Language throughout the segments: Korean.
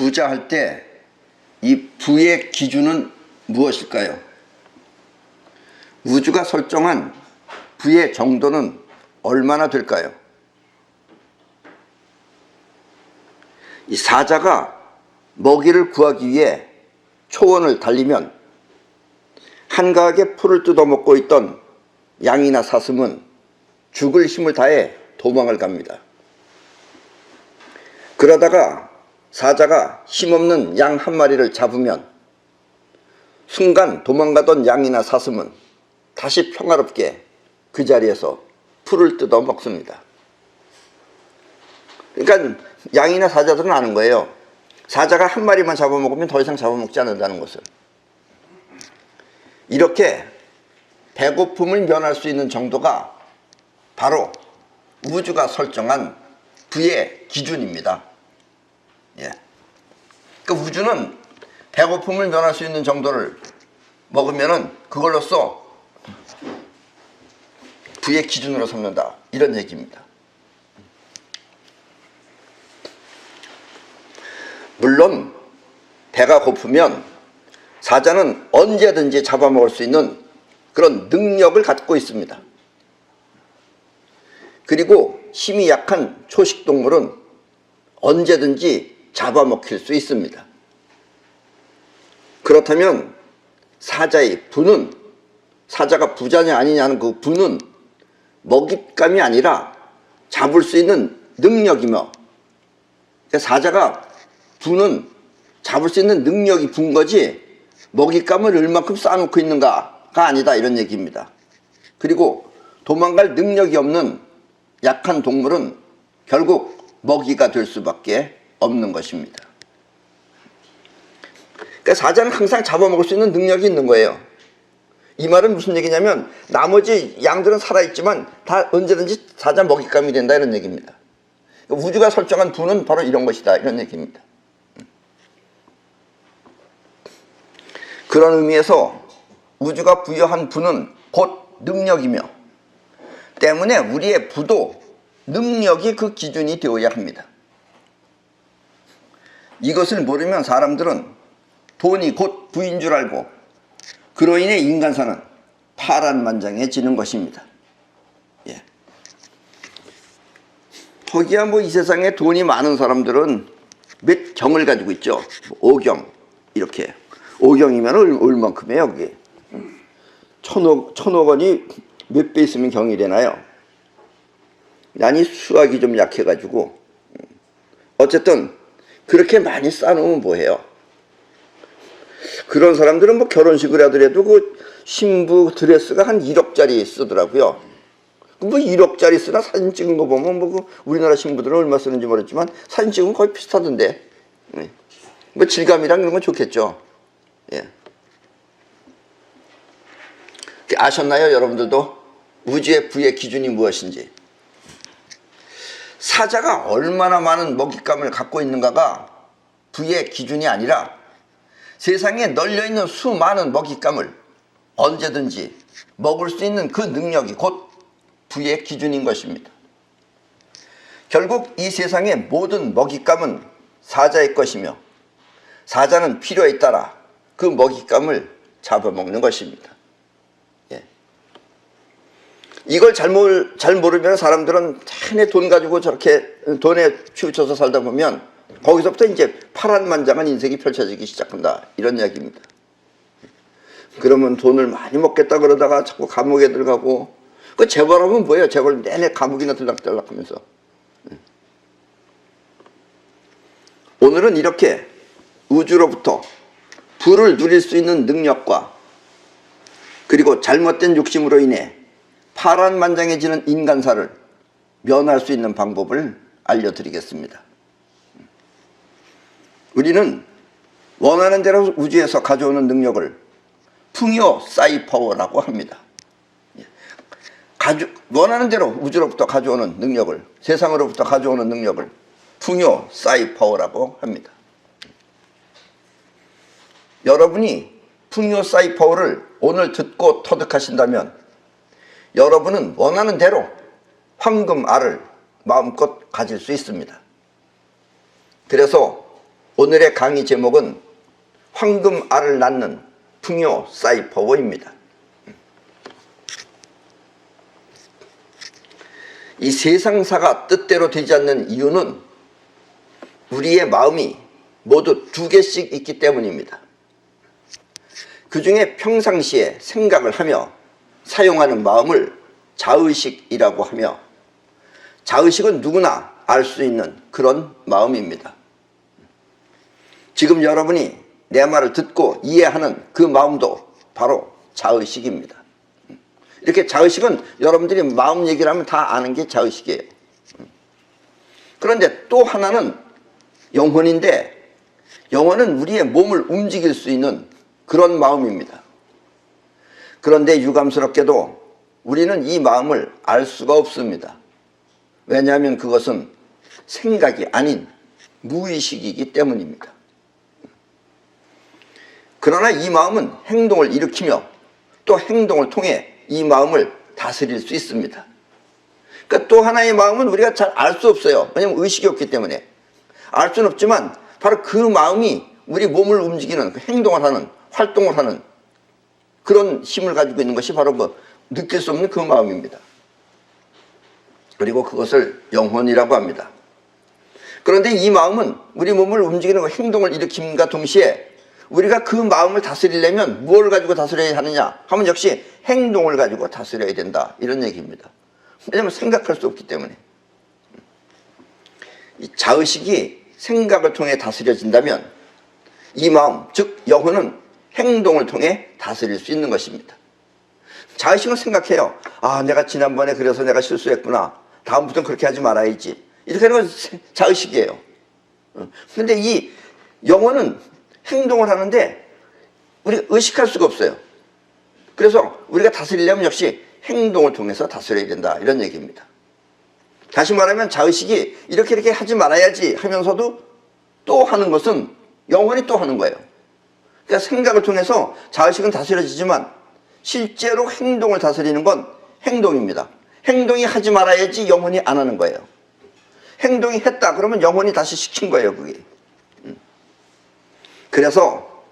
부자 할 때 이 부의 기준은 무엇일까요? 우주가 설정한 부의 정도는 얼마나 될까요? 이 사자가 먹이를 구하기 위해 초원을 달리면 한가하게 풀을 뜯어먹고 있던 양이나 사슴은 죽을 힘을 다해 도망을 갑니다. 그러다가 사자가 힘없는 양 한 마리를 잡으면 순간 도망가던 양이나 사슴은 다시 평화롭게 그 자리에서 풀을 뜯어 먹습니다. 그러니까 양이나 사자들은 아는 거예요. 사자가 한 마리만 잡아먹으면 더 이상 잡아먹지 않는다는 것을. 이렇게 배고픔을 면할 수 있는 정도가 바로 우주가 설정한 부의 기준입니다. 예. 그러니까 우주는 배고픔을 면할 수 있는 정도를 먹으면은 그걸로써 부의 기준으로 삼는다, 이런 얘기입니다. 물론 배가 고프면 사자는 언제든지 잡아먹을 수 있는 그런 능력을 갖고 있습니다. 그리고 힘이 약한 초식동물은 언제든지 잡아먹힐 수 있습니다. 그렇다면 사자의 부는, 사자가 부자냐 아니냐는 그 부는 먹잇감이 아니라 잡을 수 있는 능력이며, 사자가 부는 잡을 수 있는 능력이 부인 거지 먹잇감을 얼만큼 쌓아놓고 있는가가 아니다, 이런 얘기입니다. 그리고 도망갈 능력이 없는 약한 동물은 결국 먹이가 될 수밖에 없는 것입니다. 그러니까 사자는 항상 잡아먹을 수 있는 능력이 있는 거예요. 이 말은 무슨 얘기냐면 나머지 양들은 살아있지만 다 언제든지 사자 먹잇감이 된다, 이런 얘기입니다. 그러니까 우주가 설정한 부는 바로 이런 것이다, 이런 얘기입니다. 그런 의미에서 우주가 부여한 부는 곧 능력이며, 때문에 우리의 부도 능력이 그 기준이 되어야 합니다. 이것을 모르면 사람들은 돈이 곧 부인 줄 알고 그로 인해 인간사는 파란만장해지는 것입니다. 예. 거기야 뭐 이 세상에 돈이 많은 사람들은 몇 경을 가지고 있죠. 5경 이렇게. 5경이면 얼만큼이에요 그게? 천억 원이 몇 배 있으면 경이 되나요? 난이 수학이 좀 약해가지고. 어쨌든 그렇게 많이 쌓아놓으면 뭐해요? 그런 사람들은 뭐 결혼식을 하더라도 그 신부 드레스가 한 1억짜리 쓰더라고요. 뭐 1억짜리 쓰나 사진 찍은 거 보면 뭐 우리나라 신부들은 얼마 쓰는지 모르겠지만 사진 찍으면 거의 비슷하던데. 뭐 질감이랑 이런 건 좋겠죠. 예. 아셨나요, 여러분들도? 우주의 부의 기준이 무엇인지. 사자가 얼마나 많은 먹잇감을 갖고 있는가가 부의 기준이 아니라 세상에 널려있는 수많은 먹잇감을 언제든지 먹을 수 있는 그 능력이 곧 부의 기준인 것입니다. 결국 이 세상의 모든 먹잇감은 사자의 것이며 사자는 필요에 따라 그 먹잇감을 잡아먹는 것입니다. 예. 이걸 잘 모르면 사람들은 내내 돈 가지고 저렇게 돈에 치우쳐서 살다 보면 거기서부터 이제 파란만장한 인생이 펼쳐지기 시작한다, 이런 이야기입니다. 그러면 돈을 많이 먹겠다 그러다가 자꾸 감옥에 들어가고, 그 재벌하면 뭐예요? 재벌 내내 감옥이나 들락달락 하면서. 오늘은 이렇게 우주로부터 부를 누릴 수 있는 능력과 그리고 잘못된 욕심으로 인해 파란만장해지는 인간사를 면할 수 있는 방법을 알려드리겠습니다. 우리는 원하는 대로 우주에서 가져오는 능력을 풍요 사이퍼워라고 합니다. 원하는 대로 우주로부터 가져오는 능력을, 세상으로부터 가져오는 능력을 풍요 사이퍼워라고 합니다. 여러분이 풍요 사이퍼워를 오늘 듣고 터득하신다면 여러분은 원하는 대로 황금 알을 마음껏 가질 수 있습니다. 그래서 오늘의 강의 제목은 황금알을 낳는 풍요 사이퍼워입니다. 이 세상사가 뜻대로 되지 않는 이유는 우리의 마음이 모두 두 개씩 있기 때문입니다. 그 중에 평상시에 생각을 하며 사용하는 마음을 자의식이라고 하며, 자의식은 누구나 알 수 있는 그런 마음입니다. 지금 여러분이 내 말을 듣고 이해하는 그 마음도 바로 자의식입니다. 이렇게 자의식은 여러분들이 마음 얘기를 하면 다 아는 게 자의식이에요. 그런데 또 하나는 영혼인데, 영혼은 우리의 몸을 움직일 수 있는 그런 마음입니다. 그런데 유감스럽게도 우리는 이 마음을 알 수가 없습니다. 왜냐하면 그것은 생각이 아닌 무의식이기 때문입니다. 그러나 이 마음은 행동을 일으키며 또 행동을 통해 이 마음을 다스릴 수 있습니다. 그러니까 또 하나의 마음은 우리가 잘 알 수 없어요. 왜냐하면 의식이 없기 때문에. 알 수는 없지만 바로 그 마음이 우리 몸을 움직이는, 행동을 하는, 활동을 하는 그런 힘을 가지고 있는 것이 바로 그 느낄 수 없는 그 마음입니다. 그리고 그것을 영혼이라고 합니다. 그런데 이 마음은 우리 몸을 움직이는 행동을 일으킴과 동시에 우리가 그 마음을 다스리려면 무엇을 가지고 다스려야 하느냐 하면 역시 행동을 가지고 다스려야 된다, 이런 얘기입니다. 왜냐하면 생각할 수 없기 때문에. 이 자의식이 생각을 통해 다스려진다면 이 마음, 즉 영혼은 행동을 통해 다스릴 수 있는 것입니다. 자의식은 생각해요. 아, 내가 지난번에 그래서 내가 실수했구나, 다음부터는 그렇게 하지 말아야지, 이렇게 하는 건 자의식이에요. 그런데 이 영혼은 행동을 하는데 우리가 의식할 수가 없어요. 그래서 우리가 다스리려면 역시 행동을 통해서 다스려야 된다, 이런 얘기입니다. 다시 말하면 자의식이 이렇게 하지 말아야지 하면서도 또 하는 것은 영혼이 또 하는 거예요. 그러니까 생각을 통해서 자의식은 다스려지지만 실제로 행동을 다스리는 건 행동입니다. 행동이 하지 말아야지 영혼이 안 하는 거예요. 행동이 했다 그러면 영혼이 다시 시킨 거예요, 그게. 그래서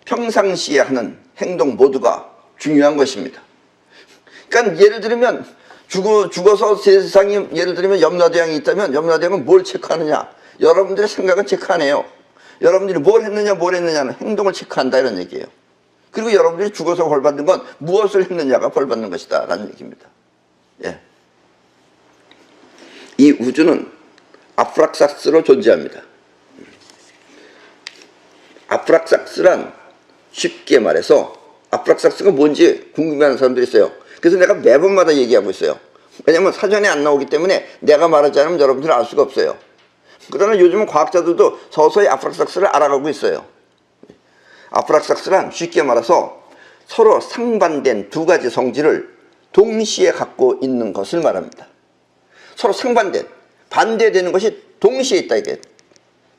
평상시에 하는 행동 모두가 중요한 것입니다. 그러니까 예를 들면 죽어서 세상에 예를 들면 염라대왕이 있다면 염라대왕은 뭘 체크하느냐? 여러분들의 생각은 체크 안 해요. 여러분들이 뭘 했느냐는 행동을 체크한다, 이런 얘기예요. 그리고 여러분들이 죽어서 벌 받는 건 무엇을 했느냐가 벌 받는 것이다, 라는 얘기입니다. 예. 이 우주는 아프락삭스로 존재합니다. 아프락삭스란 쉽게 말해서 아프락삭스가 뭔지 궁금해하는 사람들이 있어요. 그래서 내가 매번마다 얘기하고 있어요. 왜냐하면 사전에 안 나오기 때문에 내가 말하지 않으면 여러분들은 알 수가 없어요. 그러나 요즘은 과학자들도 서서히 아프락삭스를 알아가고 있어요. 아프락삭스란 쉽게 말해서 서로 상반된 두 가지 성질을 동시에 갖고 있는 것을 말합니다. 서로 상반된, 반대되는 것이 동시에 있다, 이게.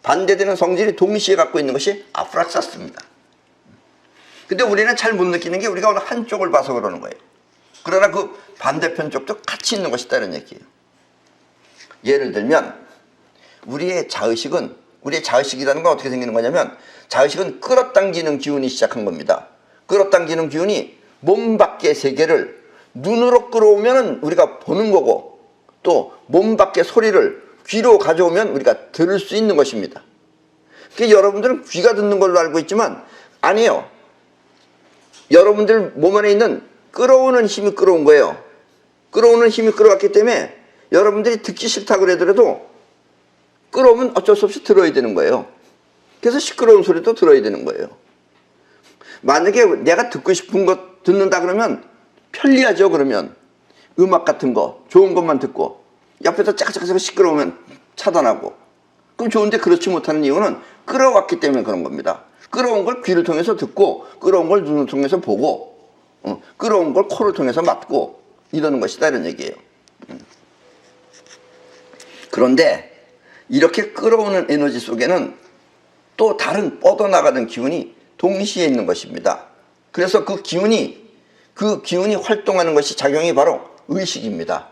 반대되는 성질이 동시에 갖고 있는 것이 아프락삭스입니다. 근데 우리는 잘 못 느끼는 게 우리가 어느 한쪽을 봐서 그러는 거예요. 그러나 그 반대편 쪽도 같이 있는 것이다, 이런 얘기예요. 예를 들면 우리의 자의식이라는 건 어떻게 생기는 거냐면, 자의식은 끌어당기는 기운이 시작한 겁니다. 끌어당기는 기운이 몸 밖의 세계를 눈으로 끌어오면 우리가 보는 거고, 또 몸 밖의 소리를 귀로 가져오면 우리가 들을 수 있는 것입니다. 그러니까 여러분들은 귀가 듣는 걸로 알고 있지만 아니에요. 여러분들 몸 안에 있는 끌어오는 힘이 끌어온 거예요. 끌어오는 힘이 끌어왔기 때문에 여러분들이 듣기 싫다고 그러더라도 끌어오면 어쩔 수 없이 들어야 되는 거예요. 그래서 시끄러운 소리도 들어야 되는 거예요. 만약에 내가 듣고 싶은 것 듣는다 그러면 편리하죠. 그러면 음악 같은 거 좋은 것만 듣고 옆에서 짝짝짝 시끄러우면 차단하고. 그럼 좋은데 그렇지 못하는 이유는 끌어왔기 때문에 그런 겁니다. 끌어온 걸 귀를 통해서 듣고, 끌어온 걸 눈을 통해서 보고, 끌어온 걸 코를 통해서 맡고 이러는 것이다, 이런 얘기예요. 그런데 이렇게 끌어오는 에너지 속에는 또 다른 뻗어나가는 기운이 동시에 있는 것입니다. 그래서 그 기운이 활동하는 것이 작용이 바로 의식입니다.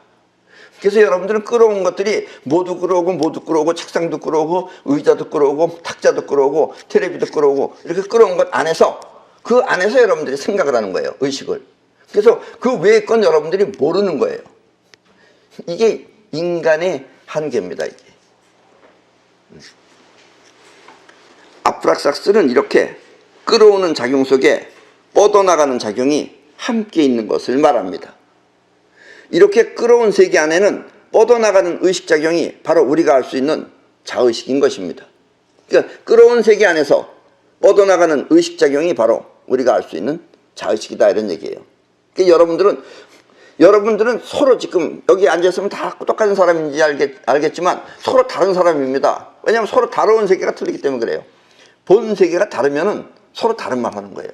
그래서 여러분들은 끌어온 것들이 모두 끌어오고 책상도 끌어오고 의자도 끌어오고 탁자도 끌어오고 텔레비도 끌어오고 이렇게 끌어온 것 안에서 그 안에서 여러분들이 생각을 하는 거예요. 의식을. 그래서 그 외의 건 여러분들이 모르는 거예요. 이게 인간의 한계입니다. 이게. 아프락삭스는 이렇게 끌어오는 작용 속에 뻗어나가는 작용이 함께 있는 것을 말합니다. 이렇게 끌어온 세계 안에는 뻗어나가는 의식작용이 바로 우리가 알 수 있는 자의식인 것입니다. 그러니까 끌어온 세계 안에서 뻗어나가는 의식작용이 바로 우리가 알 수 있는 자의식이다 이런 얘기예요. 그러니까 여러분들은 서로 지금 여기 앉아있으면 다 똑같은 사람인지 알겠지만 서로 다른 사람입니다. 왜냐하면 서로 다뤄온 세계가 틀리기 때문에 그래요. 본 세계가 다르면은 서로 다른 말 하는 거예요.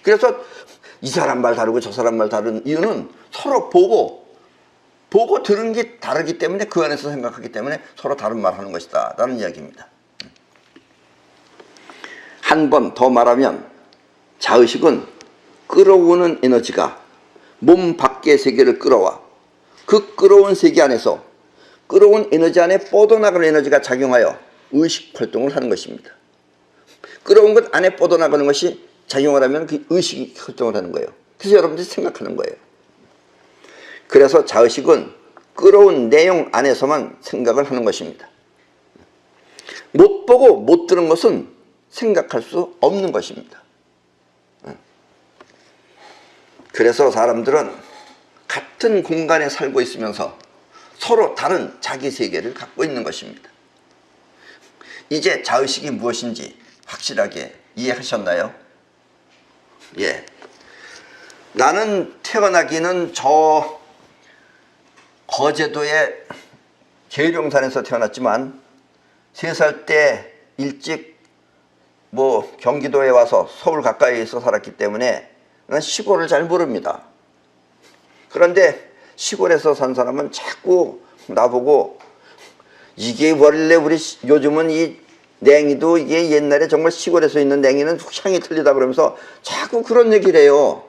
그래서 이 사람 말 다르고 저 사람 말 다른 이유는 서로 보고 들은 게 다르기 때문에 그 안에서 생각하기 때문에 서로 다른 말 하는 것이다 라는 이야기입니다. 한 번 더 말하면 자의식은 끌어오는 에너지가 몸 밖의 세계를 끌어와 그 끌어온 세계 안에서 끌어온 에너지 안에 뻗어나가는 에너지가 작용하여 의식 활동을 하는 것입니다. 끌어온 것 안에 뻗어나가는 것이 작용을 하면 그 의식이 활동을 하는 거예요. 그래서 여러분들이 생각하는 거예요. 그래서 자의식은 끌어온 내용 안에서만 생각을 하는 것입니다. 못 보고 못 들은 것은 생각할 수 없는 것입니다. 그래서 사람들은 같은 공간에 살고 있으면서 서로 다른 자기 세계를 갖고 있는 것입니다. 이제 자의식이 무엇인지 확실하게 이해하셨나요? 예. 나는 태어나기는 저 거제도의 계룡산에서 태어났지만 3살 때 일찍 경기도에 와서 서울 가까이에서 살았기 때문에 난 시골을 잘 모릅니다. 그런데 시골에서 산 사람은 자꾸 나보고 이게 원래 우리 요즘은 이 냉이도 이게 옛날에 정말 시골에서 있는 냉이는 향이 틀리다 그러면서 자꾸 그런 얘기를 해요.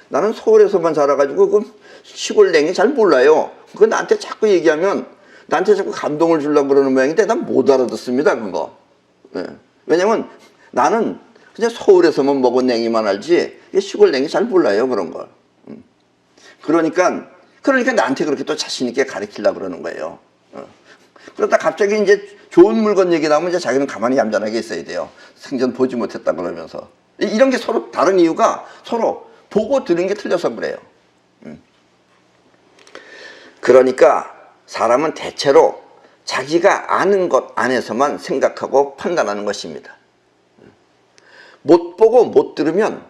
나는 서울에서만 자라가지고 그 시골 냉이 잘 몰라요. 그거 나한테 자꾸 얘기하면 나한테 자꾸 감동을 주려고 그러는 모양인데 난 못 알아듣습니다 그거. 네. 왜냐면 나는 그냥 서울에서만 먹은 냉이만 알지 시골 냉이 잘 몰라요 그런 걸. 그러니까 나한테 그렇게 또 자신 있게 가르치려고 그러는 거예요. 그러다 갑자기 이제 좋은 물건 얘기 나오면 이제 자기는 가만히 얌전하게 있어야 돼요. 생전 보지 못했다 그러면서. 이런 게 서로 다른 이유가 서로 보고 들은 게 틀려서 그래요. 그러니까 사람은 대체로 자기가 아는 것 안에서만 생각하고 판단하는 것입니다. 못 보고 못 들으면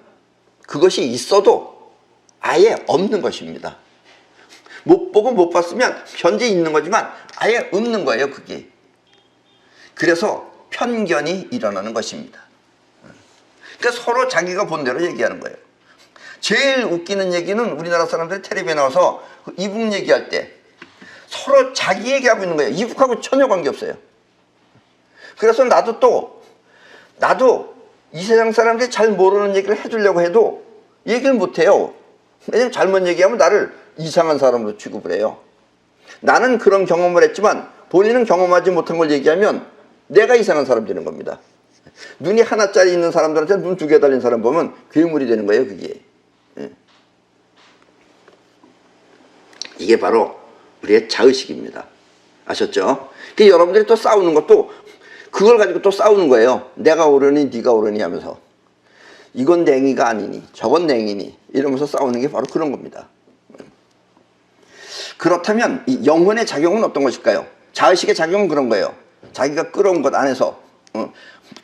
그것이 있어도 아예 없는 것입니다. 못 보고 못 봤으면 현재 있는 거지만 아예 없는 거예요 그게. 그래서 편견이 일어나는 것입니다. 그러니까 서로 자기가 본 대로 얘기하는 거예요. 제일 웃기는 얘기는 우리나라 사람들이 텔레비에 나와서 이북 얘기할 때 서로 자기 얘기하고 있는 거예요. 이북하고 전혀 관계없어요. 그래서 나도 이 세상 사람들이 잘 모르는 얘기를 해주려고 해도 얘기를 못해요. 왜냐면 잘못 얘기하면 나를 이상한 사람으로 취급을 해요. 나는 그런 경험을 했지만 본인은 경험하지 못한 걸 얘기하면 내가 이상한 사람 되는 겁니다. 눈이 하나짜리 있는 사람들한테 눈 2개 달린 사람 보면 괴물이 되는 거예요 그게. 이게 바로 우리의 자의식입니다. 아셨죠? 여러분들이 또 싸우는 것도 그걸 가지고 또 싸우는 거예요. 내가 옳으니 네가 옳으니 하면서 이건 냉이가 아니니 저건 냉이니 이러면서 싸우는 게 바로 그런 겁니다. 그렇다면 이 영혼의 작용은 어떤 것일까요? 자의식의 작용은 그런 거예요. 자기가 끌어온 것 안에서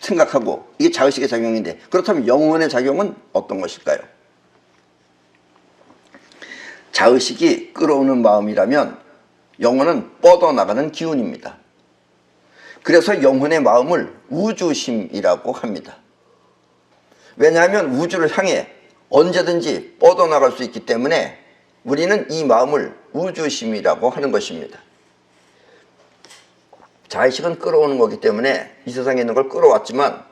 생각하고 이게 자의식의 작용인데 그렇다면 영혼의 작용은 어떤 것일까요? 자의식이 끌어오는 마음이라면 영혼은 뻗어나가는 기운입니다. 그래서 영혼의 마음을 우주심이라고 합니다. 왜냐하면 우주를 향해 언제든지 뻗어나갈 수 있기 때문에 우리는 이 마음을 우주심이라고 하는 것입니다. 자의식은 끌어오는 거기 때문에 이 세상에 있는 걸 끌어왔지만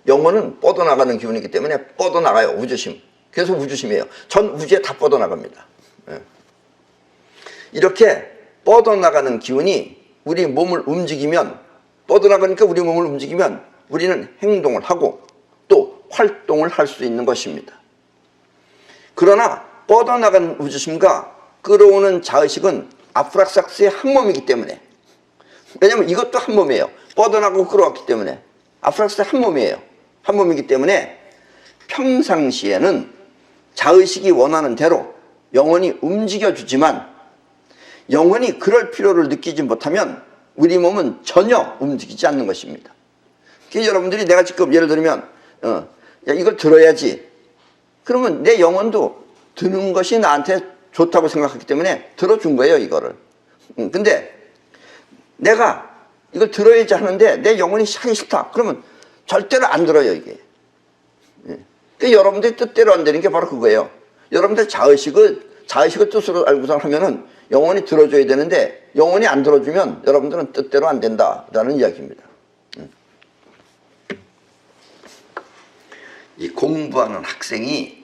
영혼은 뻗어나가는 기운이기 때문에 뻗어나가요. 우주심. 그래서 우주심이에요. 전 우주에 다 뻗어나갑니다. 이렇게 뻗어나가는 기운이 우리 몸을 움직이면, 뻗어나가니까 우리 몸을 움직이면 우리는 행동을 하고 또 활동을 할 수 있는 것입니다. 그러나 뻗어나간 우주심과 끌어오는 자의식은 아프락삭스의 한 몸이기 때문에, 왜냐하면 이것도 한 몸이에요. 뻗어나가고 끌어왔기 때문에 아프락삭스의 한 몸이에요. 한 몸이기 때문에 평상시에는 자의식이 원하는 대로 영혼이 움직여주지만, 영혼이 그럴 필요를 느끼지 못하면 우리 몸은 전혀 움직이지 않는 것입니다. 그래서 여러분들이, 내가 지금 예를 들면 야, 이걸 들어야지, 그러면 내 영혼도 드는 것이 나한테 좋다고 생각하기 때문에 들어준 거예요, 이거를. 근데 내가 이걸 들어야지 하는데 내 영혼이 하기 싫다, 그러면 절대로 안 들어요, 이게. 그러니까 여러분들이 뜻대로 안 되는 게 바로 그거예요. 여러분들 자의식을 뜻으로 알고서 하면은 영혼이 들어줘야 되는데, 영혼이 안 들어주면 여러분들은 뜻대로 안 된다라는 이야기입니다. 이 공부하는 학생이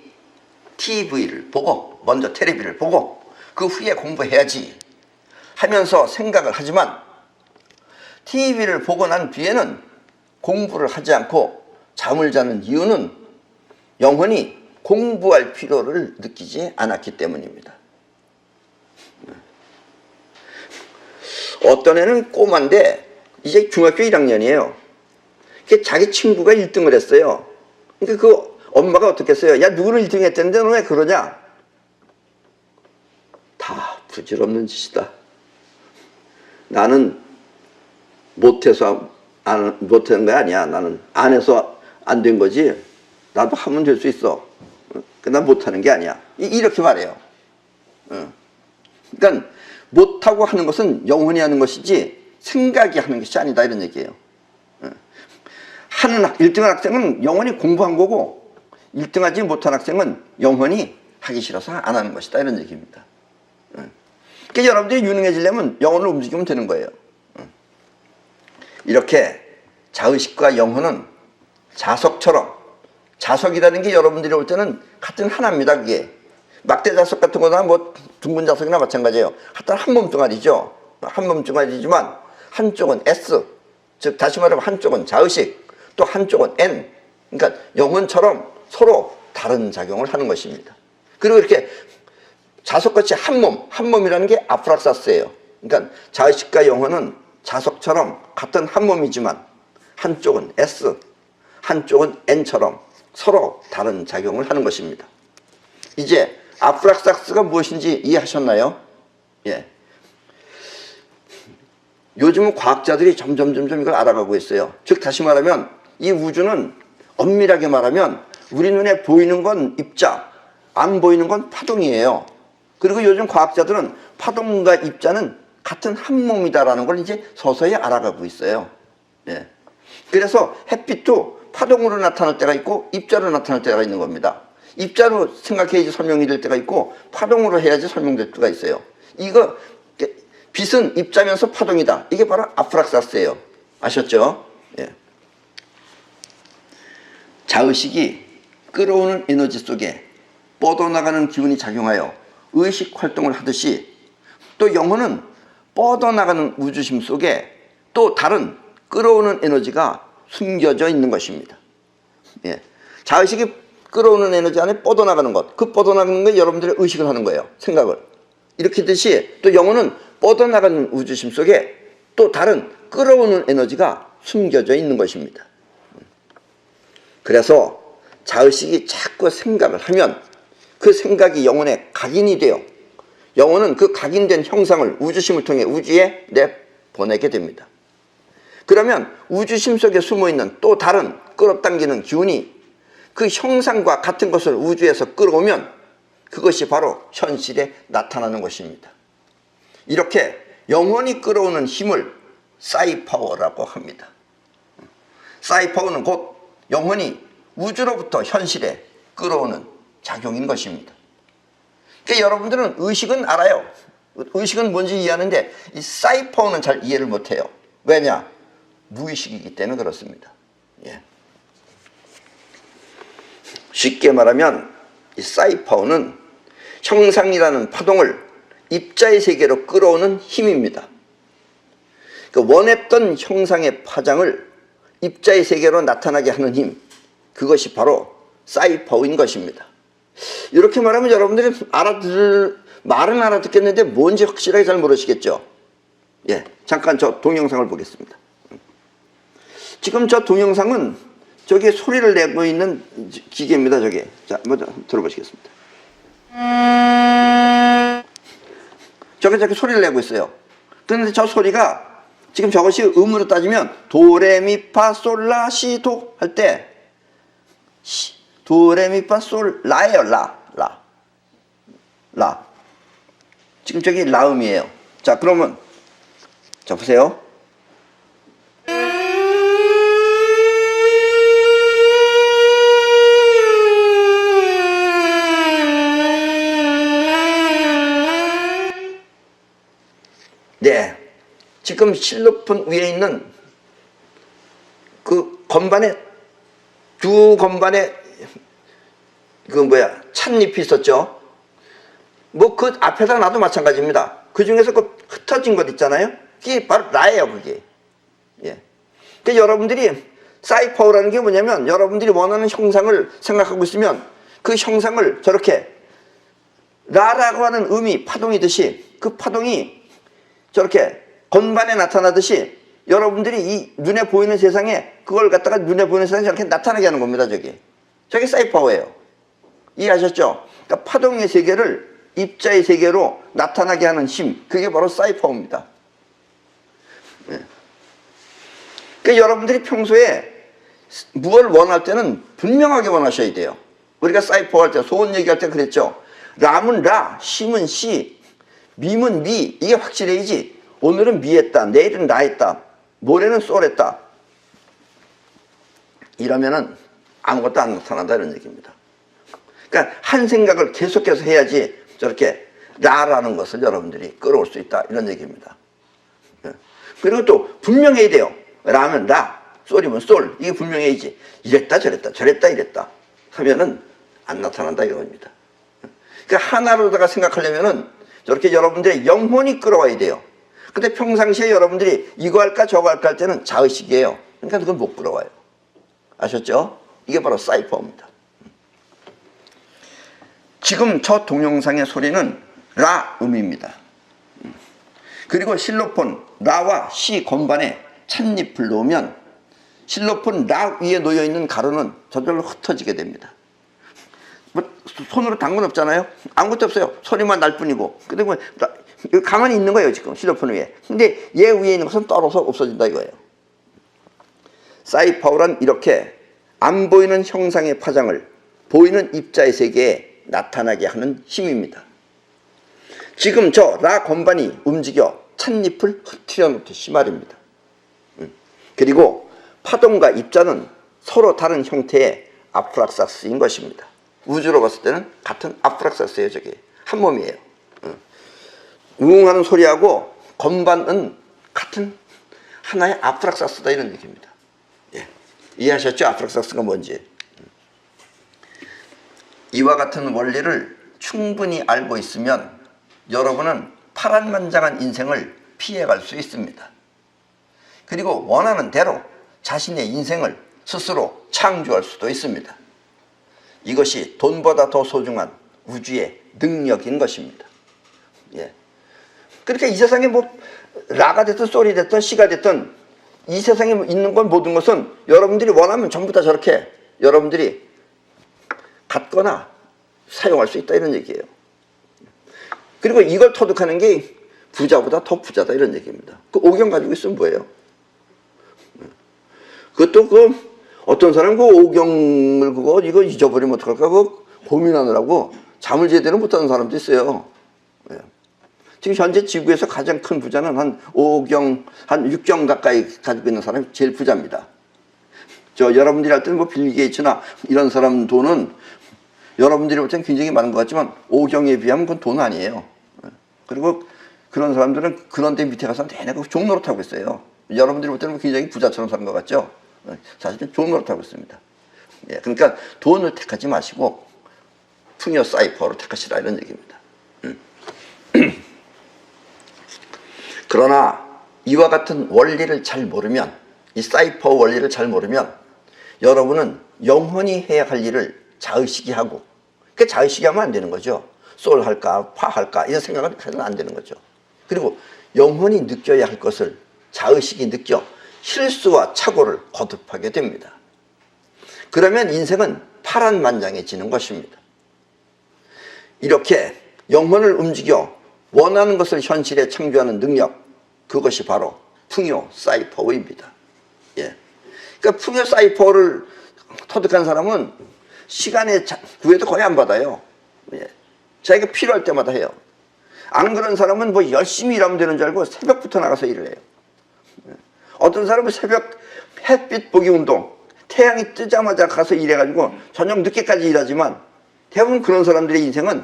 TV를 보고, 먼저 텔레비를 보고 그 후에 공부해야지 하면서 생각을 하지만, TV를 보고 난 뒤에는 공부를 하지 않고 잠을 자는 이유는 영혼이 공부할 필요를 느끼지 않았기 때문입니다. 어떤 애는 꼬마인데 이제 중학교 1학년이에요. 자기 친구가 1등을 했어요. 그러니까 그 엄마가 어떻게 했어요? 야, 누구는 1등 했다는데 너 왜 그러냐? 다 부질없는 짓이다. 나는 못해서 못한 거 아니야. 나는 안 해서 안 된 거지. 나도 하면 될 수 있어. 난 못하는 게 아니야. 이렇게 말해요. 그러니까 못하고 하는 것은 영혼이 하는 것이지 생각이 하는 것이 아니다, 이런 얘기예요. 1등한 학생은 영혼이 공부한 거고, 1등하지 못한 학생은 영혼이 하기 싫어서 안 하는 것이다, 이런 얘기입니다. 그러니까 여러분들이 유능해지려면 영혼을 움직이면 되는 거예요. 이렇게 자의식과 영혼은 자석처럼, 자석이라는 게 여러분들이 올 때는 같은 하나입니다. 그게 막대 자석 같은 거나 뭐 둥근 자석이나 마찬가지예요. 하여튼 한 몸뚱아리죠. 한 몸뚱아리지만 한쪽은 S, 즉 다시 말하면 한쪽은 자의식, 또 한쪽은 N, 그러니까 영혼처럼 서로 다른 작용을 하는 것입니다. 그리고 이렇게 자석같이 한 몸이라는 게 아프락사스예요. 그러니까 자의식과 영혼은 자석처럼 같은 한 몸이지만 한쪽은 S, 한쪽은 N처럼 서로 다른 작용을 하는 것입니다. 이제 아프락사스가 무엇인지 이해하셨나요? 예. 요즘은 과학자들이 점점 이걸 알아가고 있어요. 즉 다시 말하면 이 우주는 엄밀하게 말하면 우리 눈에 보이는 건 입자, 안 보이는 건 파동이에요. 그리고 요즘 과학자들은 파동과 입자는 같은 한 몸이다라는 걸 이제 서서히 알아가고 있어요. 예. 그래서 햇빛도 파동으로 나타날 때가 있고 입자로 나타날 때가 있는 겁니다. 입자로 생각해야지 설명이 될 때가 있고 파동으로 해야지 설명될 때가 있어요. 이거 빛은 입자면서 파동이다. 이게 바로 아프락사스예요. 아셨죠? 예. 자의식이 끌어오는 에너지 속에 뻗어나가는 기운이 작용하여 의식 활동을 하듯이, 또 영혼은 뻗어나가는 우주심 속에 또 다른 끌어오는 에너지가 숨겨져 있는 것입니다. 예. 자의식이 끌어오는 에너지 안에 뻗어나가는 것, 그 뻗어나가는 게 여러분들의 의식을 하는 거예요. 생각을. 이렇게 듯이 또 영혼은 뻗어나가는 우주심 속에 또 다른 끌어오는 에너지가 숨겨져 있는 것입니다. 그래서 자의식이 자꾸 생각을 하면 그 생각이 영혼에 각인이 돼요. 영혼은 그 각인된 형상을 우주심을 통해 우주에 내보내게 됩니다. 그러면 우주심 속에 숨어있는 또 다른 끌어당기는 기운이 그 형상과 같은 것을 우주에서 끌어오면 그것이 바로 현실에 나타나는 것입니다. 이렇게 영혼이 끌어오는 힘을 사이파워라고 합니다. 사이파워는 곧 영혼이 우주로부터 현실에 끌어오는 작용인 것입니다. 그러니까 여러분들은 의식은 알아요. 의식은 뭔지 이해하는데 이 사이파워는 잘 이해를 못해요. 왜냐? 무의식이기 때문에 그렇습니다. 예. 쉽게 말하면 이 사이파워는 형상이라는 파동을 입자의 세계로 끌어오는 힘입니다. 그러니까 원했던 형상의 파장을 입자의 세계로 나타나게 하는 힘, 그것이 바로 사이퍼인 것입니다. 이렇게 말하면 여러분들이 말은 알아듣겠는데 뭔지 확실하게 잘 모르시겠죠. 예, 잠깐 저 동영상을 보겠습니다. 지금 저 동영상은 저기 소리를 내고 있는 기계입니다. 저게. 자, 먼저 들어보시겠습니다. 저게 소리를 내고 있어요. 그런데 저 소리가 지금 저것이 음으로 따지면 도레미파솔라시도 할 때 도레미파솔 라예요. 라. 지금 저기 라음이에요. 자, 그러면 자 보세요. 네, 지금 실로폰 위에 있는 그 건반에 두 건반에 찻잎이 있었죠. 뭐 그 앞에다 놔도 마찬가지입니다. 그 중에서 그 흩어진 것 있잖아요. 그게 바로 라예요, 그게. 예. 그러니까 여러분들이 사이퍼라는 게 뭐냐면 여러분들이 원하는 형상을 생각하고 있으면 그 형상을 저렇게 라라고 하는 음이 파동이듯이 그 파동이 저렇게 건반에 나타나듯이 여러분들이 이 눈에 보이는 세상에 그걸 갖다가 눈에 보이는 세상에 저렇게 나타나게 하는 겁니다. 저게 사이퍼예요. 이해하셨죠? 그러니까 파동의 세계를 입자의 세계로 나타나게 하는 힘, 그게 바로 사이퍼입니다. 네. 그러니까 여러분들이 평소에 무엇을 원할 때는 분명하게 원하셔야 돼요. 우리가 사이퍼 할 때, 소원 얘기할 때 그랬죠. 람은 라, 심은 시, 미는 미, 이게 확실해야지. 오늘은 미했다, 내일은 라했다, 모레는 쏠했다. 이러면은 아무것도 안 나타난다 이런 얘기입니다. 그러니까 한 생각을 계속해서 해야지 저렇게 라라는 것을 여러분들이 끌어올 수 있다 이런 얘기입니다. 그리고 또 분명해야 돼요. 라면 라, 쏠이면 쏠, 이게 분명해야지. 이랬다 저랬다 이랬다 하면은 안 나타난다 이겁니다. 그러니까 하나로다가 생각하려면은 저렇게 여러분들의 영혼이 끌어와야 돼요. 근데 평상시에 여러분들이 이거 할까 저거 할까 할 때는 자의식이에요. 그러니까 그건 못 끌어와요. 아셨죠? 이게 바로 사이퍼입니다. 지금 저 동영상의 소리는 라 음입니다. 그리고 실로폰 라와 시 건반에 찻잎을 놓으면 실로폰 라 위에 놓여있는 가루는 저절로 흩어지게 됩니다. 뭐 손으로 단 건 없잖아요. 아무것도 없어요. 소리만 날 뿐이고. 근데 뭐 가만히 있는 거예요. 지금 실로폰 위에. 근데 얘 위에 있는 것은 떨어서 없어진다 이거예요. 사이퍼란 이렇게 안 보이는 형상의 파장을 보이는 입자의 세계에 나타나게 하는 힘입니다. 지금 저 라 건반이 움직여 찻잎을 흩트려 놓듯이 말입니다. 그리고 파동과 입자는 서로 다른 형태의 아프락사스인 것입니다. 우주로 봤을 때는 같은 아프락사스예요. 저게 한 몸이에요. 우웅하는 소리하고 건반은 같은 하나의 아프락사스다 이런 얘기입니다. 예. 이해하셨죠? 아프락사스가 뭔지. 이와 같은 원리를 충분히 알고 있으면 여러분은 파란만장한 인생을 피해갈 수 있습니다. 그리고 원하는 대로 자신의 인생을 스스로 창조할 수도 있습니다. 이것이 돈보다 더 소중한 우주의 능력인 것입니다. 예. 그러니까 이 세상에 뭐 라가 됐든 솔이 됐든 시가 됐든 이 세상에 있는 건 모든 것은 여러분들이 원하면 전부 다 저렇게 여러분들이 갖거나 사용할 수 있다 이런 얘기예요. 그리고 이걸 터득하는 게 부자보다 더 부자다 이런 얘기입니다. 그 오경 가지고 있으면 뭐예요? 그것도 그 어떤 사람은 그 오경을 그거 이거 잊어버리면 어떡할까 그 고민하느라고 잠을 제대로 못하는 사람도 있어요. 지금 현재 지구에서 가장 큰 부자는 한 5경, 한 6경 가까이 가지고 있는 사람이 제일 부자입니다. 저 여러분들이 할 때는 뭐 빌 게이츠나 이런 사람 돈은 여러분들이 볼 때는 굉장히 많은 것 같지만 5경에 비하면 그건 돈 아니에요. 그리고 그런 사람들은 그런 데 밑에 가서 내내 그 종노릇 하고 있어요. 여러분들이 볼 때는 굉장히 부자처럼 사는 것 같죠? 사실은 종노릇 하고 있습니다. 예, 그러니까 돈을 택하지 마시고 풍요 사이퍼로 택하시라 이런 얘기입니다. 그러나 이와 같은 원리를 잘 모르면, 이 사이퍼 원리를 잘 모르면 여러분은 영원히 해야 할 일을 자의식이 하고, 그 자의식이 하면 안 되는 거죠. 솔 할까 파 할까 이런 생각은 해서는 안 되는 거죠. 그리고 영원히 느껴야 할 것을 자의식이 느껴 실수와 착오를 거듭하게 됩니다. 그러면 인생은 파란만장해지는 것입니다. 이렇게 영혼을 움직여 원하는 것을 현실에 창조하는 능력, 그것이 바로 풍요 사이퍼입니다. 예. 그러니까 풍요 사이퍼를 터득한 사람은 시간의 구애도 거의 안 받아요. 예. 자기가 필요할 때마다 해요. 안 그런 사람은 뭐 열심히 일하면 되는 줄 알고 새벽부터 나가서 일을 해요. 예. 어떤 사람은 새벽 햇빛 보기 운동, 태양이 뜨자마자 가서 일해가지고 저녁 늦게까지 일하지만 대부분 그런 사람들의 인생은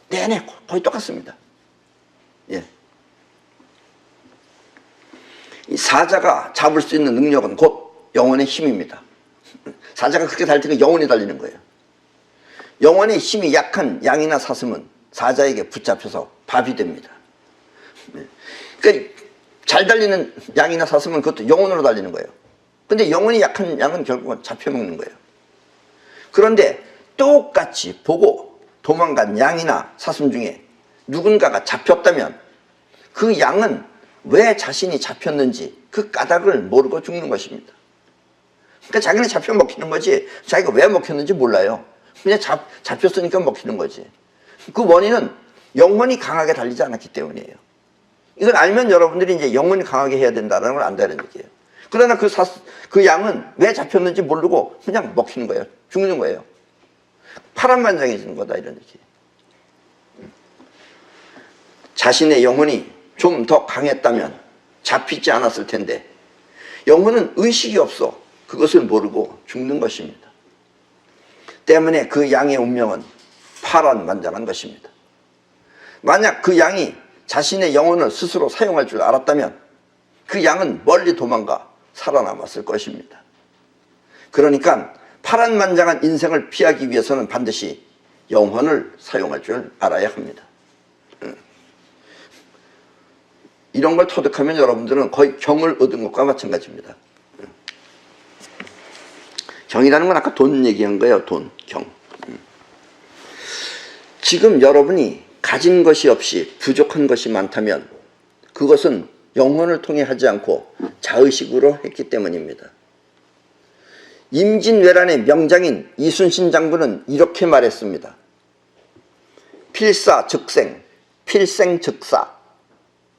내내 거의 똑같습니다. 예. 이 사자가 잡을 수 있는 능력은 곧 영혼의 힘입니다. 사자가 그렇게 달릴 때 영혼이 달리는 거예요. 영혼의 힘이 약한 양이나 사슴은 사자에게 붙잡혀서 밥이 됩니다. 그러니까 잘 달리는 양이나 사슴은 그것도 영혼으로 달리는 거예요. 근데 영혼이 약한 양은 결국은 잡혀먹는 거예요. 그런데 똑같이 보고 도망간 양이나 사슴 중에 누군가가 잡혔다면 그 양은 왜 자신이 잡혔는지 그 까닭을 모르고 죽는 것입니다. 그러니까 자기는 잡혀 먹히는 거지 자기가 왜 먹혔는지 몰라요. 그냥 잡혔으니까 먹히는 거지. 그 원인은 영혼이 강하게 달리지 않았기 때문이에요. 이걸 알면 여러분들이 이제 영혼이 강하게 해야 된다는 걸 안다는 얘기예요. 그러나 그 양은 왜 잡혔는지 모르고 그냥 먹히는 거예요. 죽는 거예요. 파란만장해지는 거다 이런 얘기예요. 자신의 영혼이 좀 더 강했다면 잡히지 않았을 텐데 영혼은 의식이 없어 그것을 모르고 죽는 것입니다. 때문에 그 양의 운명은 파란만장한 것입니다. 만약 그 양이 자신의 영혼을 스스로 사용할 줄 알았다면 그 양은 멀리 도망가 살아남았을 것입니다. 그러니까 파란만장한 인생을 피하기 위해서는 반드시 영혼을 사용할 줄 알아야 합니다. 이런 걸 터득하면 여러분들은 거의 경을 얻은 것과 마찬가지입니다. 경이라는 건 아까 돈 얘기한 거예요. 돈, 경. 지금 여러분이 가진 것이 없이 부족한 것이 많다면 그것은 영혼을 통해 하지 않고 자의식으로 했기 때문입니다. 임진왜란의 명장인 이순신 장군은 이렇게 말했습니다. 필사즉생, 필생즉사.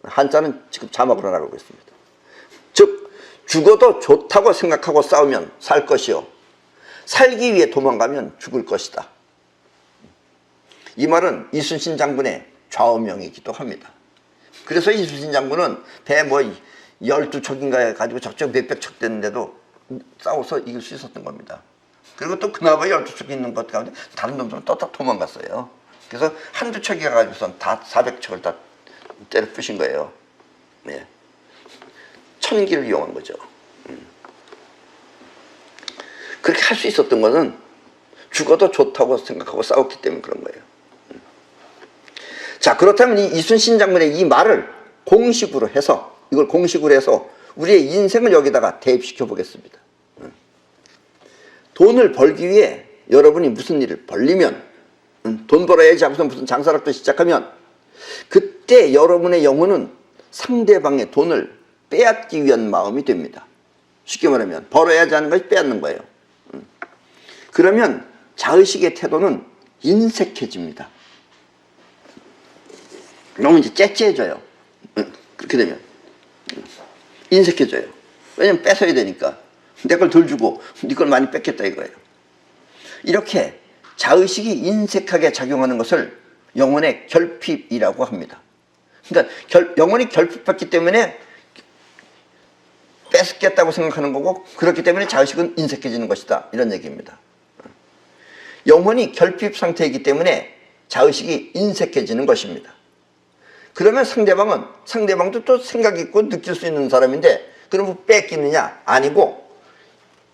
한자는 지금 자막으로 나가고 있습니다. 즉 죽어도 좋다고 생각하고 싸우면 살 것이요 살기 위해 도망가면 죽을 것이다. 이 말은 이순신 장군의 좌우명이기도 합니다. 그래서 이순신 장군은 배 뭐 12척인가 가지고 저쪽 몇백 척 됐는데도 싸워서 이길 수 있었던 겁니다. 그리고 또 그나마 12척이 있는 것 가운데 다른 놈들은 또 다 도망갔어요. 그래서 한두 척이 가지고선 다 400척을 다 때려 부신 거예요. 네. 천기를 이용한 거죠. 그렇게 할 수 있었던 것은 죽어도 좋다고 생각하고 싸웠기 때문에 그런 거예요. 자, 그렇다면 이 이순신 장군의 이 말을 공식으로 해서 이걸 공식으로 해서 우리의 인생을 여기다가 대입시켜 보겠습니다. 돈을 벌기 위해 여러분이 무슨 일을 벌리면 돈 벌어야지 하면서 무슨 장사를 시작하면 그때 여러분의 영혼은 상대방의 돈을 빼앗기 위한 마음이 됩니다. 쉽게 말하면 벌어야지 하는 것이 빼앗는 거예요. 그러면 자의식의 태도는 인색해집니다. 너무 이제 째째해져요. 그렇게 되면 인색해져요. 왜냐면 뺏어야 되니까 내 걸 덜 주고 네 걸 많이 뺏겠다 이거예요. 이렇게 자의식이 인색하게 작용하는 것을 영혼의 결핍이라고 합니다. 그러니까 영혼이 결핍했기 때문에 뺏겠다고 생각하는 거고 그렇기 때문에 자의식은 인색해지는 것이다 이런 얘기입니다. 영혼이 결핍 상태이기 때문에 자의식이 인색해지는 것입니다. 그러면 상대방도 또 생각 있고 느낄 수 있는 사람인데 그러면 뺏기느냐? 아니고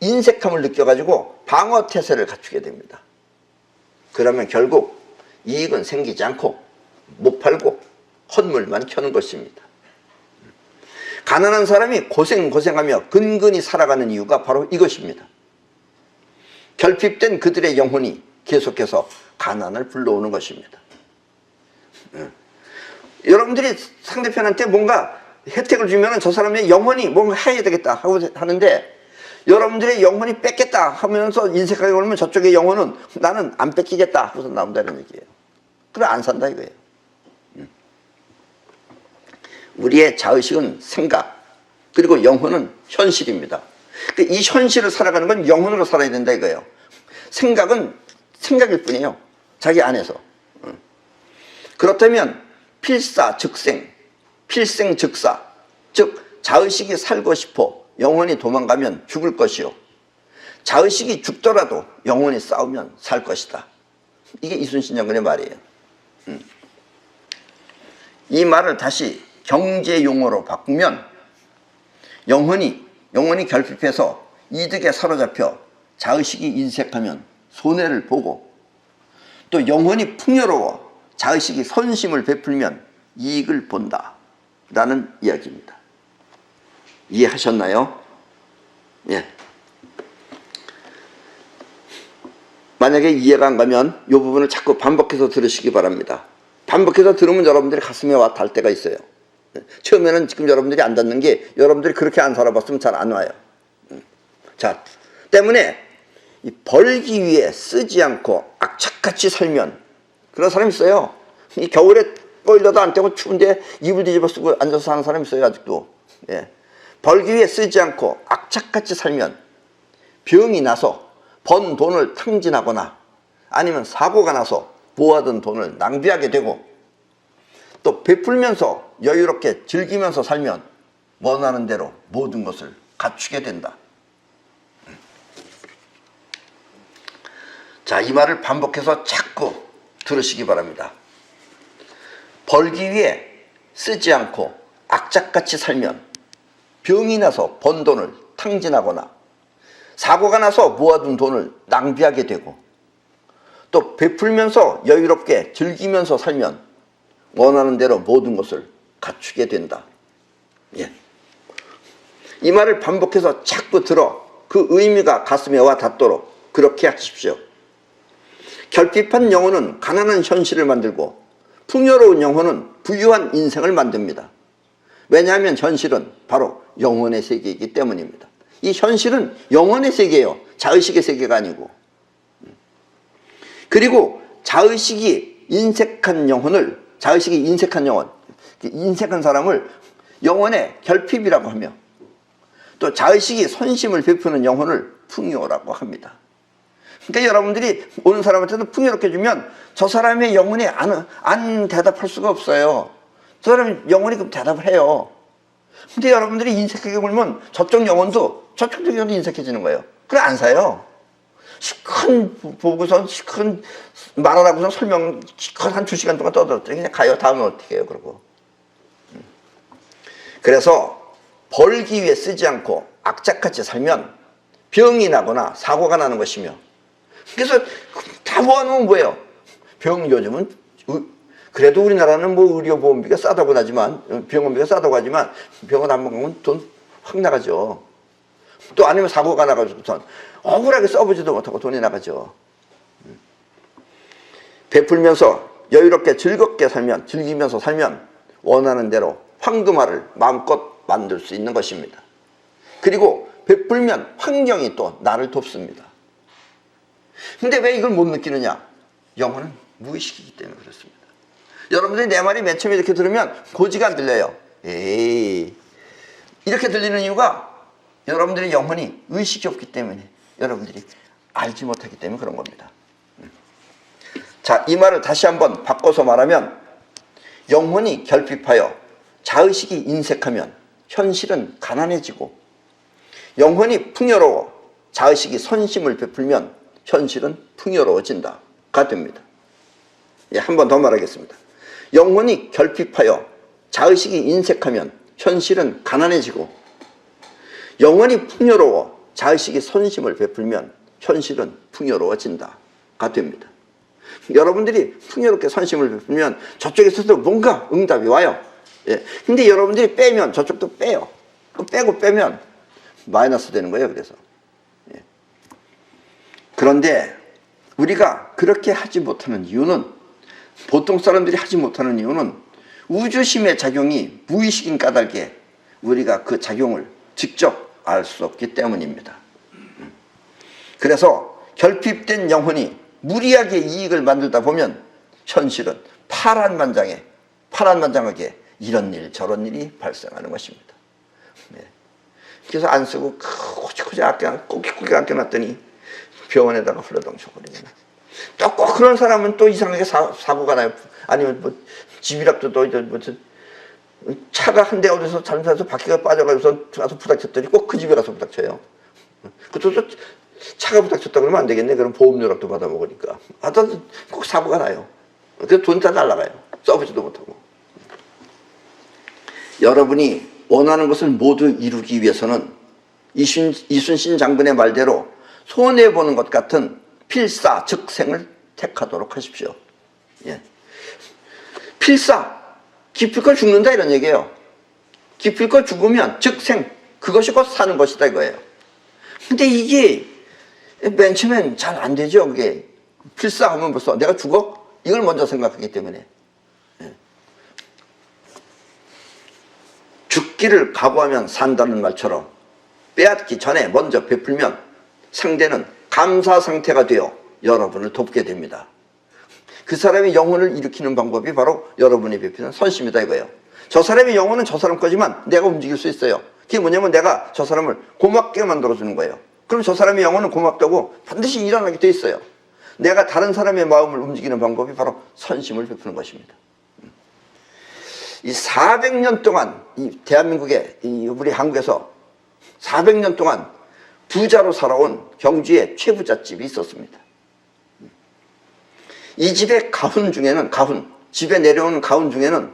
인색함을 느껴가지고 방어태세를 갖추게 됩니다. 그러면 결국 이익은 생기지 않고 못 팔고 헛물만 켜는 것입니다. 가난한 사람이 고생하며 근근히 살아가는 이유가 바로 이것입니다. 결핍된 그들의 영혼이 계속해서 가난을 불러오는 것입니다. 여러분들이 상대편한테 뭔가 혜택을 주면 저 사람의 영혼이 뭔가 해야 되겠다 하고 하는데, 여러분들의 영혼이 뺏겠다 하면서 인색하게 걸면 저쪽의 영혼은 나는 안 뺏기겠다 하고서 나온다는 얘기예요. 그래 안 산다 이거예요. 우리의 자의식은 생각, 그리고 영혼은 현실입니다. 이 현실을 살아가는 건 영혼으로 살아야 된다 이거예요. 생각은 생각일 뿐이에요. 자기 안에서. 그렇다면 필사즉생, 필생즉사, 즉 자의식이 살고 싶어 영혼이 도망가면 죽을 것이요, 자의식이 죽더라도 영혼이 싸우면 살 것이다. 이게 이순신장군의 말이에요. 이 말을 다시 경제 용어로 바꾸면 영혼이 결핍해서 이득에 사로잡혀 자의식이 인색하면 손해를 보고, 또 영혼이 풍요로워 자의식이 선심을 베풀면 이익을 본다 라는 이야기입니다. 이해하셨나요? 예. 만약에 이해가 안 가면 이 부분을 자꾸 반복해서 들으시기 바랍니다. 반복해서 들으면 여러분들이 가슴에 와 닿을 때가 있어요. 처음에는 지금 여러분들이 안 닿는 게 여러분들이 그렇게 안 살아봤으면 잘 안 와요. 자, 때문에 이 벌기 위해 쓰지 않고 악착같이 살면, 그런 사람 있어요. 이 겨울에 보일러도 안 떼고 추운데 이불 뒤집어 쓰고 앉아서 사는 사람 있어요 아직도. 예. 벌기 위해 쓰지 않고 악착같이 살면 병이 나서 번 돈을 탕진하거나 아니면 사고가 나서 모아둔 돈을 낭비하게 되고, 또 베풀면서 여유롭게 즐기면서 살면 원하는 대로 모든 것을 갖추게 된다. 자, 이 말을 반복해서 자꾸 들으시기 바랍니다. 벌기 위해 쓰지 않고 악착같이 살면 병이 나서 번 돈을 탕진하거나 사고가 나서 모아둔 돈을 낭비하게 되고, 또 베풀면서 여유롭게 즐기면서 살면 원하는 대로 모든 것을 갖추게 된다. 예. 이 말을 반복해서 자꾸 들어 그 의미가 가슴에 와 닿도록 그렇게 하십시오. 결핍한 영혼은 가난한 현실을 만들고 풍요로운 영혼은 부유한 인생을 만듭니다. 왜냐하면 현실은 바로 영혼의 세계이기 때문입니다. 이 현실은 영혼의 세계예요. 자의식의 세계가 아니고. 그리고 자의식이 인색한 영혼, 인색한 사람을 영혼의 결핍이라고 하며, 또 자의식이 선심을 베푸는 영혼을 풍요라고 합니다. 그러니까 여러분들이 오는 사람한테도 풍요롭게 주면 저 사람의 영혼이 안 대답할 수가 없어요. 저 사람의 영혼이 그럼 대답을 해요. 근데 여러분들이 인색하게 굴면 저쪽 영혼도 인색해지는 거예요. 그래 안 사요. 시큰 보고서 시큰 말하라고서 설명 시큰 한 2시간 동안 떠들었더니 그냥 가요. 다음에 어떻게 해요 그러고. 그래서 벌기 위해 쓰지 않고 악착같이 살면 병이 나거나 사고가 나는 것이며, 그래서 다 모아놓으면 뭐예요? 요즘은 그래도 우리나라는 뭐 의료보험비가 싸다고 하지만, 병원비가 싸다고 하지만 병원 한 번 가면 돈 확 나가죠. 또 아니면 사고가 나가지고선 억울하게 써보지도 못하고 돈이 나가죠. 베풀면서 여유롭게 즐기면서 살면 원하는 대로 황금알을 마음껏 만들 수 있는 것입니다. 그리고 베풀면 환경이 또 나를 돕습니다. 근데 왜 이걸 못 느끼느냐? 영혼은 무의식이기 때문에 그렇습니다. 여러분들이 내 말이 맨 처음에 이렇게 들으면 고지가 안 들려요. 에이, 이렇게 들리는 이유가 여러분들의 영혼이 의식이 없기 때문에, 여러분들이 알지 못하기 때문에 그런 겁니다. 자, 이 말을 다시 한번 바꿔서 말하면, 영혼이 결핍하여 자의식이 인색하면 현실은 가난해지고, 영혼이 풍요로워 자의식이 선심을 베풀면 현실은 풍요로워진다가 됩니다. 예, 한 번 더 말하겠습니다. 영혼이 결핍하여 자의식이 인색하면 현실은 가난해지고, 영혼이 풍요로워 자의식이 선심을 베풀면 현실은 풍요로워진다가 됩니다. 여러분들이 풍요롭게 선심을 베풀면 저쪽에서도 뭔가 응답이 와요. 예. 근데 여러분들이 빼면 저쪽도 빼요. 빼고 빼면 마이너스 되는 거예요. 그래서. 예. 그런데 우리가 그렇게 하지 못하는 이유는, 보통 사람들이 하지 못하는 이유는 우주심의 작용이 무의식인 까닭에 우리가 그 작용을 직접 알 수 없기 때문입니다. 그래서 결핍된 영혼이 무리하게 이익을 만들다 보면 현실은 파란만장하게 이런 일 저런 일이 발생하는 것입니다. 네. 그래서 안 쓰고 코지코지 꼬깃꼬깃 아껴놨더니 병원에다가 흘러덩쳐버리면, 또 꼭 그런 사람은 또 이상하게 사고가 나요. 아니면 뭐 집이랍도 또 차가 한 대가 어디서 잘못해서 바퀴가 빠져가지고 가서 부닥쳤더니 꼭 그 집에 가서 부닥쳐요. 그것도 차가 부닥쳤다 그러면 안 되겠네. 그럼 보험료락도 받아먹으니까. 꼭 사고가 나요. 그래서 돈 다 날라가요. 써보지도 못하고. 여러분이 원하는 것을 모두 이루기 위해서는 이순신 장군의 말대로 손해보는 것 같은 필사, 즉생을 택하도록 하십시오. 예. 필사, 기필코 죽는다 이런 얘기예요. 기필코 죽으면 즉생, 그것이 곧 사는 것이다 이거예요. 근데 이게 맨 처음엔 잘 안 되죠. 그게 필사하면 벌써 내가 죽어? 이걸 먼저 생각하기 때문에. 예. 죽기를 각오하면 산다는 말처럼 빼앗기 전에 먼저 베풀면 상대는 감사 상태가 되어 여러분을 돕게 됩니다. 그 사람의 영혼을 일으키는 방법이 바로 여러분이 베푸는 선심이다 이거예요. 저 사람의 영혼은 저 사람 거지만 내가 움직일 수 있어요. 그게 뭐냐면 내가 저 사람을 고맙게 만들어주는 거예요. 그럼 저 사람의 영혼은 고맙다고 반드시 일어나게 돼 있어요. 내가 다른 사람의 마음을 움직이는 방법이 바로 선심을 베푸는 것입니다. 이 400년 동안 이 대한민국에, 우리 한국에서 400년 동안 부자로 살아온 경주에 최부잣집이 있었습니다. 이 집의 가훈 중에는, 집에 내려오는 가훈 중에는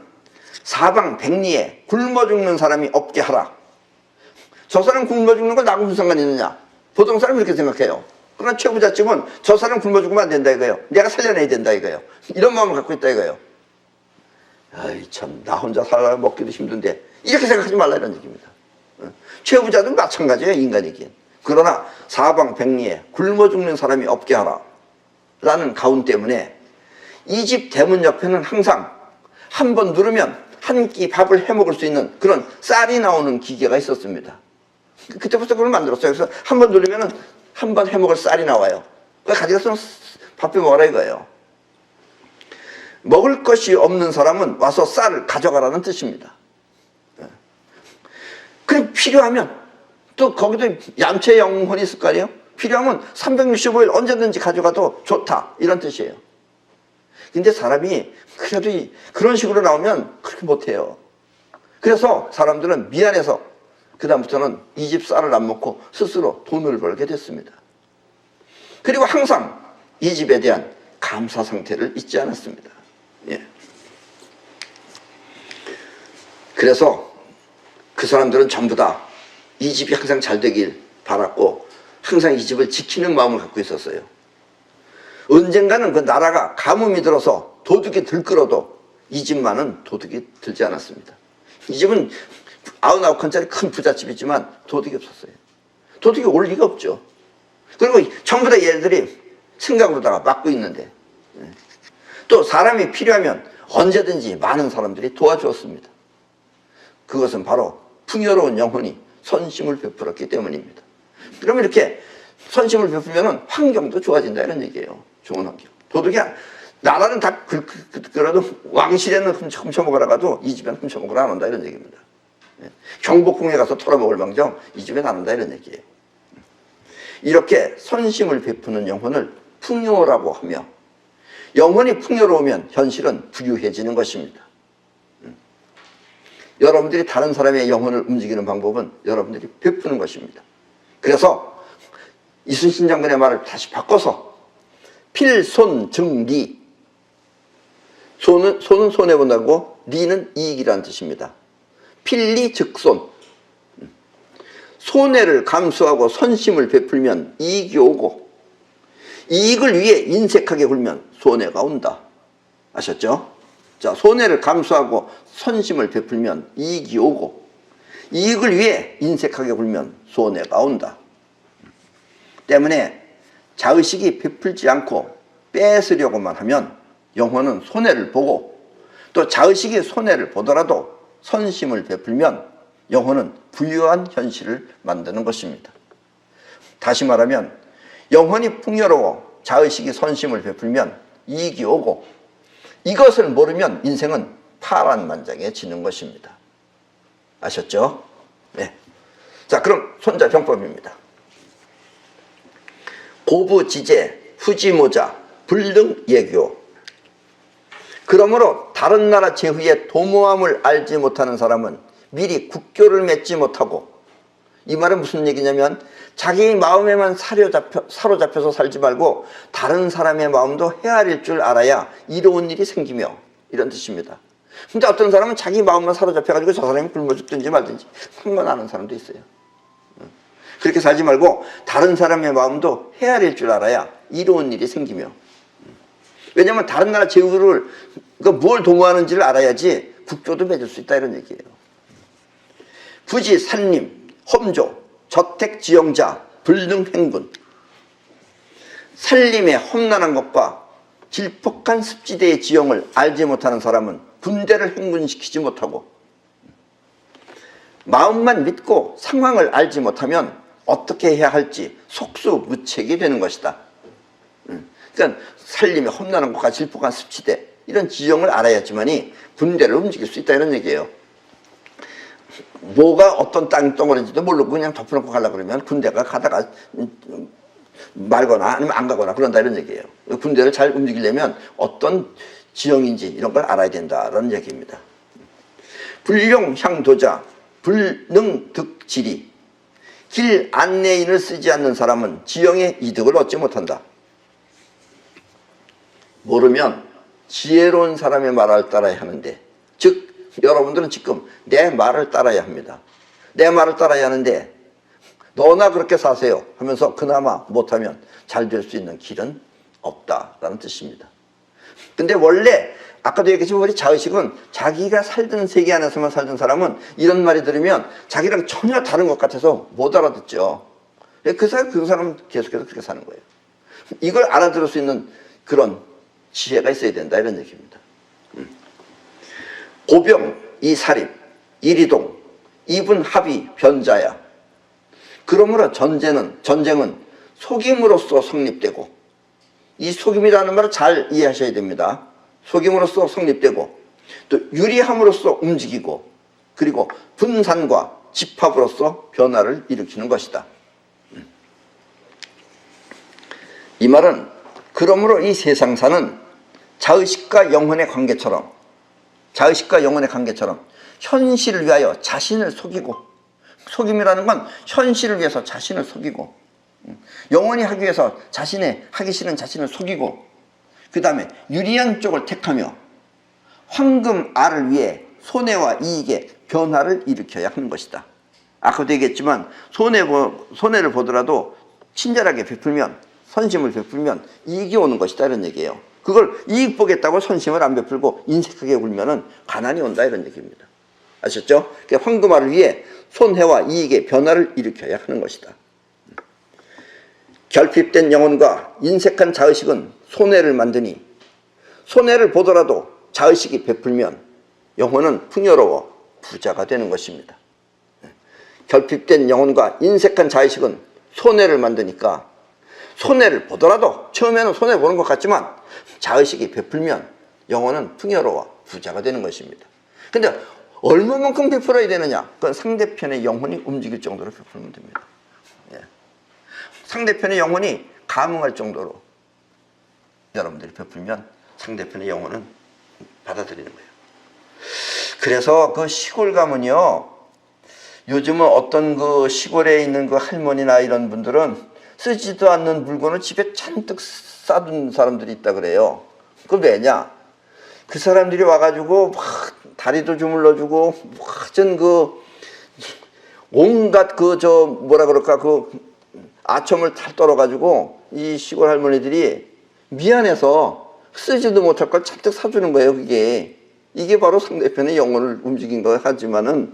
사방 백리에 굶어 죽는 사람이 없게 하라. 저 사람 굶어 죽는 걸 나하고 무슨 상관이 있느냐. 보통 사람은 이렇게 생각해요. 그러나 최부잣집은 저 사람 굶어 죽으면 안 된다 이거예요. 내가 살려내야 된다 이거예요. 이런 마음을 갖고 있다 이거예요. 아이 참, 나 혼자 살아 먹기도 힘든데 이렇게 생각하지 말라 이런 얘기입니다. 최부자도 마찬가지예요, 인간이기엔. 그러나 사방 백리에 굶어 죽는 사람이 없게 하라 라는 가훈 때문에 이 집 대문 옆에는 항상 한 번 누르면 한 끼 밥을 해 먹을 수 있는 그런 쌀이 나오는 기계가 있었습니다. 그때부터 그걸 만들었어요. 그래서 한 번 누르면 한 번 해 먹을 쌀이 나와요. 그걸 가져가서 밥 해 먹어라 이거예요. 먹을 것이 없는 사람은 와서 쌀을 가져가라는 뜻입니다. 그럼 필요하면 또 거기도 얌체 영혼이 있을 거 아니에요? 필요하면 365일 언제든지 가져가도 좋다 이런 뜻이에요. 근데 사람이 그래도 그런 식으로 나오면 그렇게 못해요. 그래서 사람들은 미안해서 그 다음부터는 이 집 쌀을 안 먹고 스스로 돈을 벌게 됐습니다. 그리고 항상 이 집에 대한 감사 상태를 잊지 않았습니다. 예. 그래서 그 사람들은 전부 다 이 집이 항상 잘 되길 바랐고 항상 이 집을 지키는 마음을 갖고 있었어요. 언젠가는 그 나라가 가뭄이 들어서 도둑이 들끓어도 이 집만은 도둑이 들지 않았습니다. 이 집은 99칸짜리 큰 부잣집이지만 도둑이 없었어요. 도둑이 올 리가 없죠. 그리고 전부 다 얘들이 생각으로다가 막고 있는데 또 사람이 필요하면 언제든지 많은 사람들이 도와주었습니다. 그것은 바로 풍요로운 영혼이 선심을 베풀었기 때문입니다. 그러면 이렇게 선심을 베풀면 환경도 좋아진다 이런 얘기예요. 좋은 환경. 도둑이 나라는 다 그래도 왕실에는 훔쳐먹으라가도 이 집에는 훔쳐먹으라 안 한다 이런 얘기입니다. 경복궁에 가서 털어먹을 망정 이 집엔 안 한다 이런 얘기예요. 이렇게 선심을 베푸는 영혼을 풍요라고 하며 영혼이 풍요로우면 현실은 부유해지는 것입니다. 여러분들이 다른 사람의 영혼을 움직이는 방법은 여러분들이 베푸는 것입니다. 그래서 이순신 장군의 말을 다시 바꿔서 필손증리, 손은 손해본다고 리는 이익이라는 뜻입니다. 필리 즉손, 손해를 감수하고 선심을 베풀면 이익이 오고 이익을 위해 인색하게 굴면 손해가 온다. 아셨죠? 자, 손해를 감수하고 선심을 베풀면 이익이 오고, 이익을 위해 인색하게 굴면 손해가 온다. 때문에 자의식이 베풀지 않고 뺏으려고만 하면 영혼은 손해를 보고, 또 자의식이 손해를 보더라도 선심을 베풀면 영혼은 부유한 현실을 만드는 것입니다. 다시 말하면 영혼이 풍요로워 자의식이 선심을 베풀면 이익이 오고, 이것을 모르면 인생은 파란만장해지는 것입니다. 아셨죠? 네. 자, 그럼 손자병법입니다. 고부지제, 후지모자, 불능예교. 그러므로 다른 나라 제후의 도모함을 알지 못하는 사람은 미리 국교를 맺지 못하고, 이 말은 무슨 얘기냐면 자기 마음에만 사로잡혀서 살지 말고 다른 사람의 마음도 헤아릴 줄 알아야 이로운 일이 생기며, 이런 뜻입니다. 근데 어떤 사람은 자기 마음만 사로잡혀가지고 저 사람이 굶어 죽든지 말든지 상관하는 사람도 있어요. 그렇게 살지 말고 다른 사람의 마음도 헤아릴 줄 알아야 이로운 일이 생기며, 왜냐하면 다른 나라 제후를 뭘 도모하는지를 알아야지 국교도 맺을 수 있다, 이런 얘기예요. 부지, 산림, 험조, 저택, 지형자, 불능행군. 산림의 험난한 것과 질폭한 습지대의 지형을 알지 못하는 사람은 군대를 행군시키지 못하고, 마음만 믿고 상황을 알지 못하면 어떻게 해야 할지 속수무책이 되는 것이다. 그러니까 산림의 험난한 곳과 질폭한 습지대, 이런 지형을 알아야지만이 군대를 움직일 수 있다, 이런 얘기예요. 뭐가 어떤 땅덩어리인지도 모르고 그냥 덮어놓고 가려고 그러면 군대가 가다가 말거나 아니면 안 가거나 그런다, 이런 얘기예요. 군대를 잘 움직이려면 어떤 지형인지 이런 걸 알아야 된다라는 얘기입니다. 불용향도자, 불능득지리. 길 안내인을 쓰지 않는 사람은 지형의 이득을 얻지 못한다. 모르면 지혜로운 사람의 말을 따라야 하는데, 즉 여러분들은 지금 내 말을 따라야 합니다. 내 말을 따라야 하는데 너나 그렇게 사세요 하면서 그나마 못하면 잘 될 수 있는 길은 없다라는 뜻입니다. 근데 원래 아까도 얘기했지만 우리 자의식은 자기가 살던 세계 안에서만 살던 사람은 이런 말이 들으면 자기랑 전혀 다른 것 같아서 못 알아듣죠. 그 사람은 계속해서 그렇게 사는 거예요. 이걸 알아들을 수 있는 그런 지혜가 있어야 된다, 이런 얘기입니다. 고병, 이사립, 이리동, 이분합이 변자야. 그러므로 전쟁은 속임으로써 성립되고, 이 속임이라는 말을 잘 이해하셔야 됩니다. 속임으로써 성립되고, 또 유리함으로써 움직이고, 그리고 분산과 집합으로써 변화를 일으키는 것이다. 이 말은 그러므로 이 세상사는 자의식과 영혼의 관계처럼 현실을 위하여 자신을 속이고, 속임이라는 건 현실을 위해서 자신을 속이고, 영원히 하기 위해서 하기 싫은 자신을 속이고, 그 다음에 유리한 쪽을 택하며 황금 알을 위해 손해와 이익의 변화를 일으켜야 하는 것이다. 아까도 얘기했지만 손해를 보더라도 친절하게 베풀면, 선심을 베풀면 이익이 오는 것이다, 이런 얘기예요. 그걸 이익 보겠다고 선심을 안 베풀고 인색하게 굴면은 가난이 온다, 이런 얘기입니다. 아셨죠? 황금알을 위해 손해와 이익의 변화를 일으켜야 하는 것이다. 결핍된 영혼과 인색한 자의식은 손해를 만드니, 손해를 보더라도 자의식이 베풀면 영혼은 풍요로워 부자가 되는 것입니다. 결핍된 영혼과 인색한 자의식은 손해를 만드니까, 손해를 보더라도 처음에는 손해보는 것 같지만 자의식이 베풀면 영혼은 풍요로워 부자가 되는 것입니다. 근데 얼마만큼 베풀어야 되느냐? 그건 상대편의 영혼이 움직일 정도로 베풀면 됩니다. 상대편의 영혼이 감흥할 정도로 여러분들이 베풀면 상대편의 영혼은 받아들이는 거예요. 그래서 그 시골 가면요, 요즘은 어떤 그 시골에 있는 그 할머니나 이런 분들은 쓰지도 않는 물건을 집에 잔뜩 싸둔 사람들이 있다 그래요. 그 왜냐? 그 사람들이 와가지고 막 다리도 주물러주고 완전 온갖 아첨을 다 떨어가지고 이 시골 할머니들이 미안해서 쓰지도 못할 걸 잔뜩 사주는 거예요, 그게. 이게 바로 상대편의 영혼을 움직인 거 하지만은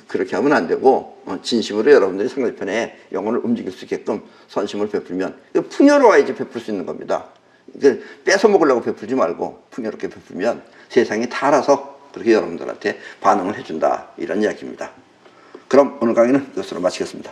그렇게 하면 안 되고 진심으로 여러분들이 상대편의 영혼을 움직일 수 있게끔 선심을 베풀면 풍요로워야지 베풀 수 있는 겁니다. 뺏어 먹으려고 베풀지 말고 풍요롭게 베풀면 세상이 다 알아서 그렇게 여러분들한테 반응을 해준다, 이런 이야기입니다. 그럼 오늘 강의는 이것으로 마치겠습니다.